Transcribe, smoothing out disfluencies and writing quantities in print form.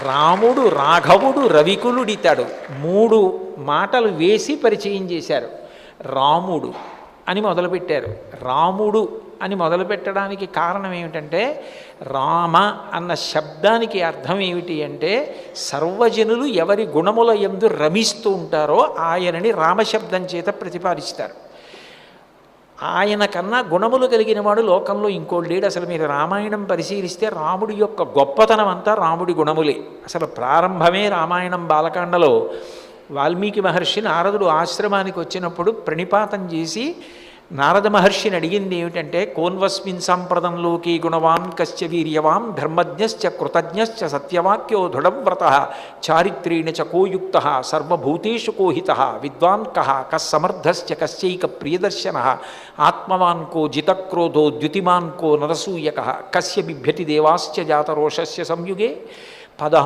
రాముడు రాఘవుడు రవికులుడితాడు 3 మాటలు వేసి పరిచయం చేశారు. రాముడు అని మొదలుపెట్టారు. రాముడు అని మొదలుపెట్టడానికి కారణం ఏమిటంటే, రామ అన్న శబ్దానికి అర్థం ఏమిటి అంటే, సర్వజనులు ఎవరి గుణముల యందు రమిస్తూ ఉంటారో ఆయనని రామశబ్దం చేత ప్రతిపాదిస్తారు. ఆయన కన్నా గుణములు కలిగిన వాడు లోకంలో ఇంకోటి లేడు. అసలు మీరు రామాయణం పరిశీలిస్తే రాముడి యొక్క గొప్పతనం అంతా రాముడి గుణములే. అసలు ప్రారంభమే రామాయణం బాలకాండలో వాల్మీకి మహర్షి నారదుడు ఆశ్రమానికి వచ్చినప్పుడు ప్రణిపాతం చేసి నారద మహర్షిని అడిగింది ఏమిటంటే, కోన్వస్మిన్ సాంప్రదంలోకి గుణవాన్ కశ్చ వీర్యవాం ధర్మజ్ఞశ్చ కృతజ్ఞశ్చ సత్యవాక్యో దృఢవ్రత చారిత్రేణ చ కోయుక్త సర్వభూతేషు కోహిత విద్వాన్ కః కస్సమర్థశ్చ కశ్చైక ప్రియదర్శన ఆత్మవాన్ కో జితక్రోధో ద్యుతిమాన్ కో నరసూయక కస్య బిభ్యతి దేవాశ్చ జాతరోషస్య సంయుగే.